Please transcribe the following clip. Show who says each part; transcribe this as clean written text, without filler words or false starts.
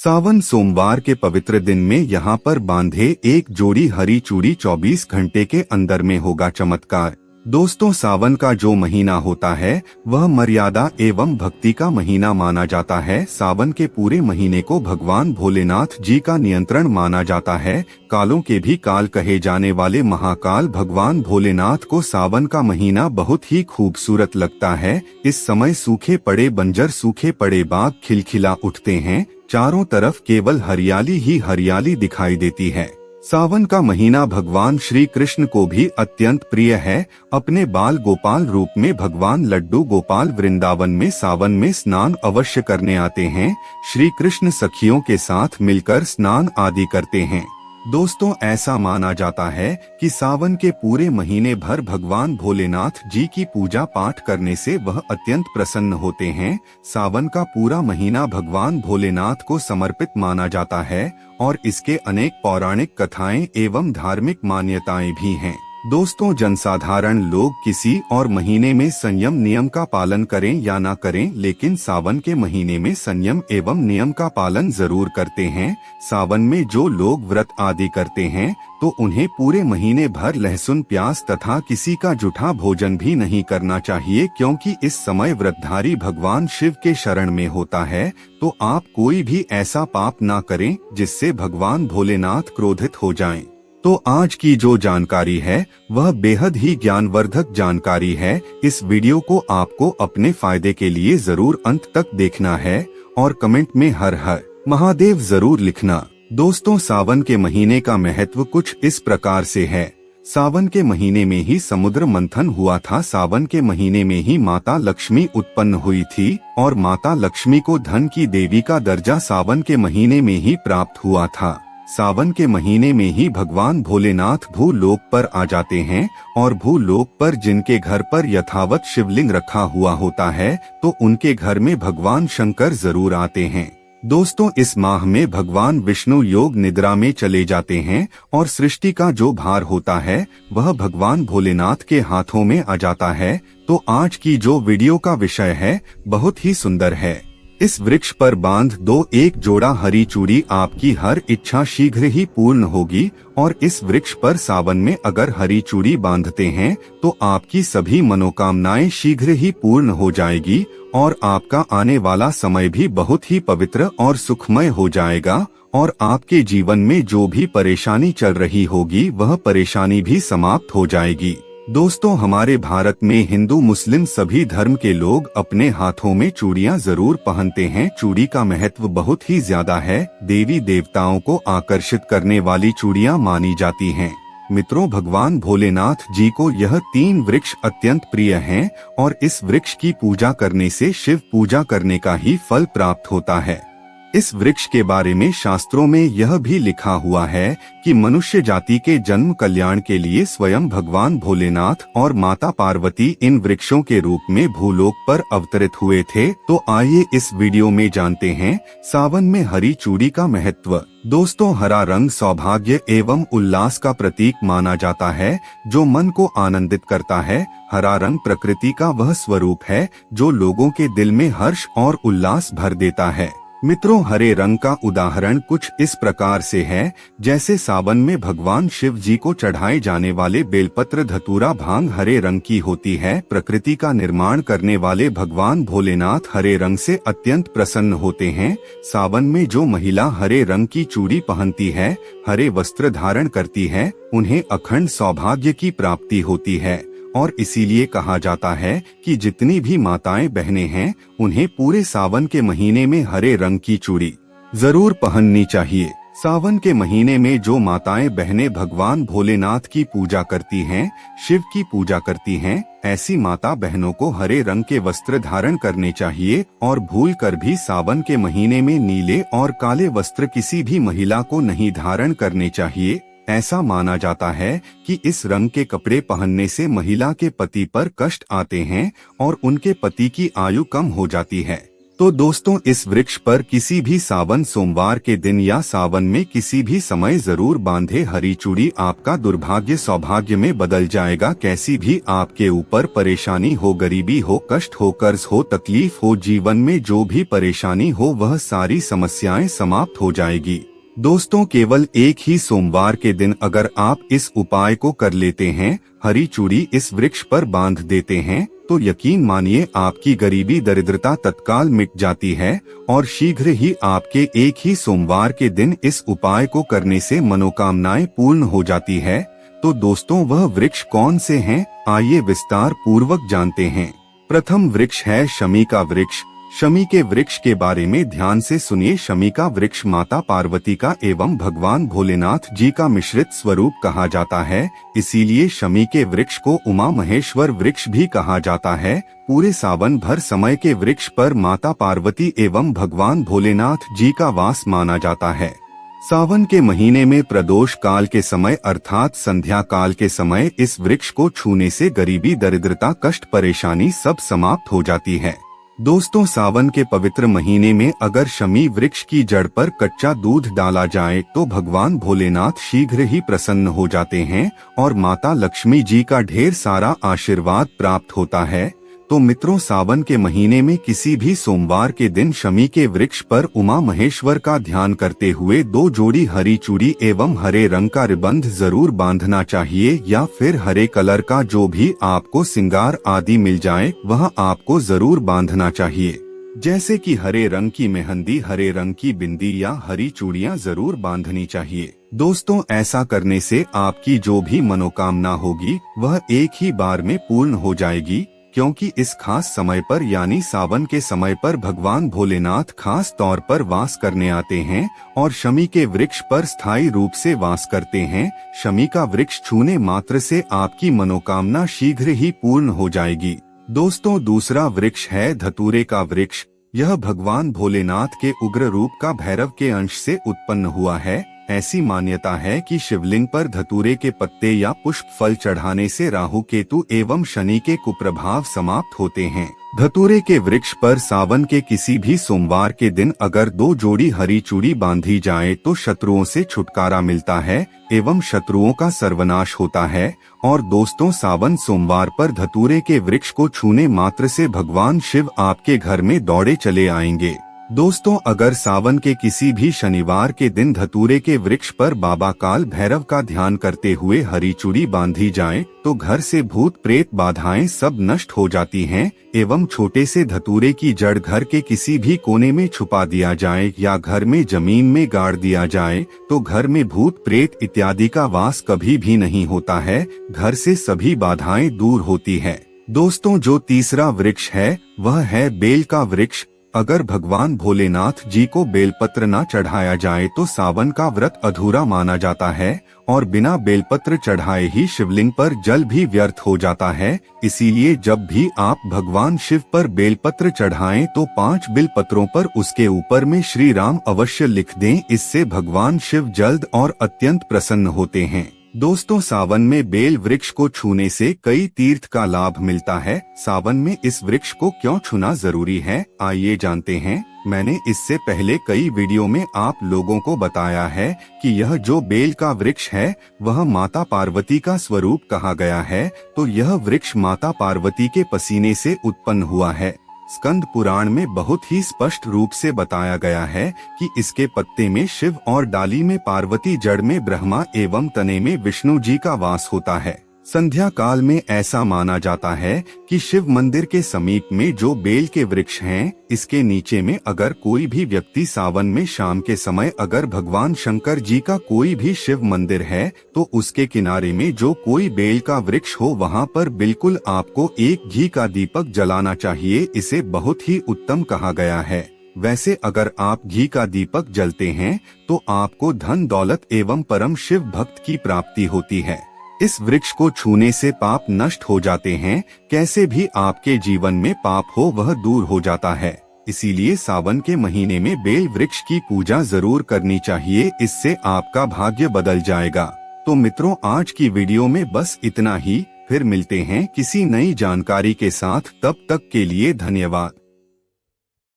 Speaker 1: सावन सोमवार के पवित्र दिन में यहाँ पर बांधे एक जोड़ी हरी चूड़ी 24 घंटे के अंदर में होगा चमत्कार। दोस्तों, सावन का जो महीना होता है वह मर्यादा एवं भक्ति का महीना माना जाता है। सावन के पूरे महीने को भगवान भोलेनाथ जी का नियंत्रण माना जाता है। कालों के भी काल कहे जाने वाले महाकाल भगवान भोलेनाथ को सावन का महीना बहुत ही खूबसूरत लगता है। इस समय सूखे पड़े बंजर, सूखे पड़े बाग खिलखिला उठते हैं। चारों तरफ केवल हरियाली ही हरियाली दिखाई देती है। सावन का महीना भगवान श्री कृष्ण को भी अत्यंत प्रिय है। अपने बाल गोपाल रूप में भगवान लड्डू गोपाल वृंदावन में सावन में स्नान अवश्य करने आते हैं। श्री कृष्ण सखियों के साथ मिलकर स्नान आदि करते हैं। दोस्तों, ऐसा माना जाता है कि सावन के पूरे महीने भर भगवान भोलेनाथ जी की पूजा पाठ करने से वह अत्यंत प्रसन्न होते हैं। सावन का पूरा महीना भगवान भोलेनाथ को समर्पित माना जाता है और इसके अनेक पौराणिक कथाएं एवं धार्मिक मान्यताएं भी हैं। दोस्तों, जनसाधारण लोग किसी और महीने में संयम नियम का पालन करें या ना करें, लेकिन सावन के महीने में संयम एवं नियम का पालन जरूर करते हैं। सावन में जो लोग व्रत आदि करते हैं तो उन्हें पूरे महीने भर लहसुन प्याज तथा किसी का जूठा भोजन भी नहीं करना चाहिए, क्योंकि इस समय व्रतधारी भगवान शिव के शरण में होता है। तो आप कोई भी ऐसा पाप ना करें जिससे भगवान भोलेनाथ क्रोधित हो जाएं। तो आज की जो जानकारी है वह बेहद ही ज्ञानवर्धक जानकारी है। इस वीडियो को आपको अपने फायदे के लिए जरूर अंत तक देखना है और कमेंट में हर हर महादेव जरूर लिखना। दोस्तों, सावन के महीने का महत्व कुछ इस प्रकार से है। सावन के महीने में ही समुद्र मंथन हुआ था। सावन के महीने में ही माता लक्ष्मी उत्पन्न हुई थी और माता लक्ष्मी को धन की देवी का दर्जा सावन के महीने में ही प्राप्त हुआ था। सावन के महीने में ही भगवान भोलेनाथ भूलोक पर आ जाते हैं और भूलोक पर जिनके घर पर यथावत शिवलिंग रखा हुआ होता है तो उनके घर में भगवान शंकर जरूर आते हैं। दोस्तों, इस माह में भगवान विष्णु योग निद्रा में चले जाते हैं और सृष्टि का जो भार होता है वह भगवान भोलेनाथ के हाथों में आ जाता है। तो आज की जो वीडियो का विषय है बहुत ही सुंदर है। इस वृक्ष पर बांध दो एक जोड़ा हरी चूड़ी, आपकी हर इच्छा शीघ्र ही पूर्ण होगी। और इस वृक्ष पर सावन में अगर हरी चूड़ी बांधते हैं तो आपकी सभी मनोकामनाएं शीघ्र ही पूर्ण हो जाएगी और आपका आने वाला समय भी बहुत ही पवित्र और सुखमय हो जाएगा और आपके जीवन में जो भी परेशानी चल रही होगी वह परेशानी भी समाप्त हो जाएगी। दोस्तों, हमारे भारत में हिंदू मुस्लिम सभी धर्म के लोग अपने हाथों में चूड़ियां जरूर पहनते हैं। चूड़ी का महत्व बहुत ही ज्यादा है। देवी देवताओं को आकर्षित करने वाली चूड़ियां मानी जाती हैं। मित्रों, भगवान भोलेनाथ जी को यह 3 वृक्ष अत्यंत प्रिय हैं और इस वृक्ष की पूजा करने से शिव पूजा करने का ही फल प्राप्त होता है। इस वृक्ष के बारे में शास्त्रों में यह भी लिखा हुआ है कि मनुष्य जाति के जन्म कल्याण के लिए स्वयं भगवान भोलेनाथ और माता पार्वती इन वृक्षों के रूप में भूलोक पर अवतरित हुए थे। तो आइए इस वीडियो में जानते हैं सावन में हरी चूड़ी का महत्व। दोस्तों, हरा रंग सौभाग्य एवं उल्लास का प्रतीक माना जाता है जो मन को आनंदित करता है। हरा रंग प्रकृति का वह स्वरूप है जो लोगों के दिल में हर्ष और उल्लास भर देता है। मित्रों, हरे रंग का उदाहरण कुछ इस प्रकार से है जैसे सावन में भगवान शिव जी को चढ़ाए जाने वाले बेलपत्र, धतूरा, भांग हरे रंग की होती है। प्रकृति का निर्माण करने वाले भगवान भोलेनाथ हरे रंग से अत्यंत प्रसन्न होते हैं। सावन में जो महिला हरे रंग की चूड़ी पहनती है, हरे वस्त्र धारण करती है, उन्हें अखंड सौभाग्य की प्राप्ति होती है और इसीलिए कहा जाता है कि जितनी भी माताएं बहनें हैं उन्हें पूरे सावन के महीने में हरे रंग की चूड़ी जरूर पहननी चाहिए। सावन के महीने में जो माताएं बहनें भगवान भोलेनाथ की पूजा करती हैं, शिव की पूजा करती हैं, ऐसी माता बहनों को हरे रंग के वस्त्र धारण करने चाहिए और भूल कर भी सावन के महीने में नीले और काले वस्त्र किसी भी महिला को नहीं धारण करने चाहिए। ऐसा माना जाता है कि इस रंग के कपड़े पहनने से महिला के पति पर कष्ट आते हैं और उनके पति की आयु कम हो जाती है। तो दोस्तों इस वृक्ष पर किसी भी सावन सोमवार के दिन या सावन में किसी भी समय जरूर बांधे हरी चूड़ी। आपका दुर्भाग्य सौभाग्य में बदल जाएगा। कैसी भी आपके ऊपर परेशानी हो, गरीबी हो, कष्ट हो, कर्ज हो, तकलीफ हो, जीवन में जो भी परेशानी हो वह सारी समस्याएं समाप्त हो जाएगी। दोस्तों केवल एक ही सोमवार के दिन अगर आप इस उपाय को कर लेते हैं, हरी चूड़ी इस वृक्ष पर बांध देते हैं, तो यकीन मानिए आपकी गरीबी दरिद्रता तत्काल मिट जाती है और शीघ्र ही आपके एक ही सोमवार के दिन इस उपाय को करने से मनोकामनाएं पूर्ण हो जाती है। तो दोस्तों वह वृक्ष कौन से हैं, आइए विस्तार पूर्वक जानते हैं। प्रथम वृक्ष है शमी का वृक्ष। शमी के वृक्ष के बारे में ध्यान से सुनिए। शमी का वृक्ष माता पार्वती का एवं भगवान भोलेनाथ जी का मिश्रित स्वरूप कहा जाता है, इसीलिए शमी के वृक्ष को उमा महेश्वर वृक्ष भी कहा जाता है। पूरे सावन भर समय के वृक्ष पर माता पार्वती एवं भगवान भोलेनाथ जी का वास माना जाता है। सावन के महीने में प्रदोष काल के समय अर्थात संध्या काल के समय इस वृक्ष को छूने से गरीबी दरिद्रता कष्ट परेशानी सब समाप्त हो जाती है। दोस्तों सावन के पवित्र महीने में अगर शमी वृक्ष की जड़ पर कच्चा दूध डाला जाए तो भगवान भोलेनाथ शीघ्र ही प्रसन्न हो जाते हैं और माता लक्ष्मी जी का ढेर सारा आशीर्वाद प्राप्त होता है। तो मित्रों सावन के महीने में किसी भी सोमवार के दिन शमी के वृक्ष पर उमा महेश्वर का ध्यान करते हुए 2 जोड़ी हरी चूड़ी एवं हरे रंग का रिबंध जरूर बांधना चाहिए, या फिर हरे कलर का जो भी आपको सिंगार आदि मिल जाए वह आपको जरूर बांधना चाहिए। जैसे कि हरे रंग की मेहंदी, हरे रंग की बिंदी या हरी चूड़ियां जरूर बांधनी चाहिए। दोस्तों ऐसा करने से आपकी जो भी मनोकामना होगी वह एक ही बार में पूर्ण हो जाएगी, क्योंकि इस खास समय पर यानी सावन के समय पर भगवान भोलेनाथ खास तौर पर वास करने आते हैं और शमी के वृक्ष पर स्थायी रूप से वास करते हैं। शमी का वृक्ष छूने मात्र से आपकी मनोकामना शीघ्र ही पूर्ण हो जाएगी। दोस्तों दूसरा वृक्ष है धतूरे का वृक्ष। यह भगवान भोलेनाथ के उग्र रूप का भैरव के अंश से उत्पन्न हुआ है। ऐसी मान्यता है कि शिवलिंग पर धतूरे के पत्ते या पुष्प फल चढ़ाने से राहु केतु एवं शनि के कुप्रभाव समाप्त होते हैं। धतूरे के वृक्ष पर सावन के किसी भी सोमवार के दिन अगर 2 जोड़ी हरी चूड़ी बांधी जाए तो शत्रुओं से छुटकारा मिलता है एवं शत्रुओं का सर्वनाश होता है। और दोस्तों सावन सोमवार पर धतूरे के वृक्ष को छूने मात्र से भगवान शिव आपके घर में दौड़े चले आएंगे। दोस्तों अगर सावन के किसी भी शनिवार के दिन धतूरे के वृक्ष पर बाबा काल भैरव का ध्यान करते हुए हरी चूड़ी बांधी जाए तो घर से भूत प्रेत बाधाएं सब नष्ट हो जाती हैं एवं छोटे से धतूरे की जड़ घर के किसी भी कोने में छुपा दिया जाए या घर में जमीन में गाड़ दिया जाए तो घर में भूत प्रेत इत्यादि का वास कभी भी नहीं होता है, घर से सभी बाधाएं दूर होती है। दोस्तों जो तीसरा वृक्ष है वह है बेल का वृक्ष। अगर भगवान भोलेनाथ जी को बेलपत्र न चढ़ाया जाए तो सावन का व्रत अधूरा माना जाता है और बिना बेलपत्र चढ़ाए ही शिवलिंग पर जल भी व्यर्थ हो जाता है। इसीलिए जब भी आप भगवान शिव पर बेलपत्र चढ़ाएं तो 5 बेलपत्रों पर उसके ऊपर में श्री राम अवश्य लिख दें, इससे भगवान शिव जल्द और अत्यंत प्रसन्न होते हैं। दोस्तों सावन में बेल वृक्ष को छूने से कई तीर्थ का लाभ मिलता है। सावन में इस वृक्ष को क्यों छूना जरूरी है, आइए जानते हैं। मैंने इससे पहले कई वीडियो में आप लोगों को बताया है कि यह जो बेल का वृक्ष है वह माता पार्वती का स्वरूप कहा गया है। तो यह वृक्ष माता पार्वती के पसीने से उत्पन्न हुआ है। स्कंद पुराण में बहुत ही स्पष्ट रूप से बताया गया है कि इसके पत्ते में शिव और डाली में पार्वती, जड़ में ब्रह्मा एवं तने में विष्णु जी का वास होता है। संध्या काल में ऐसा माना जाता है कि शिव मंदिर के समीप में जो बेल के वृक्ष हैं, इसके नीचे में अगर कोई भी व्यक्ति सावन में शाम के समय अगर भगवान शंकर जी का कोई भी शिव मंदिर है तो उसके किनारे में जो कोई बेल का वृक्ष हो वहां पर बिल्कुल आपको एक घी का दीपक जलाना चाहिए। इसे बहुत ही उत्तम कहा गया है। वैसे अगर आप घी का दीपक जलते हैं तो आपको धन दौलत एवं परम शिव भक्त की प्राप्ति होती है। इस वृक्ष को छूने से पाप नष्ट हो जाते हैं, कैसे भी आपके जीवन में पाप हो वह दूर हो जाता है। इसीलिए सावन के महीने में बेल वृक्ष की पूजा जरूर करनी चाहिए, इससे आपका भाग्य बदल जाएगा। तो मित्रों आज की वीडियो में बस इतना ही, फिर मिलते हैं किसी नई जानकारी के साथ, तब तक के लिए धन्यवाद।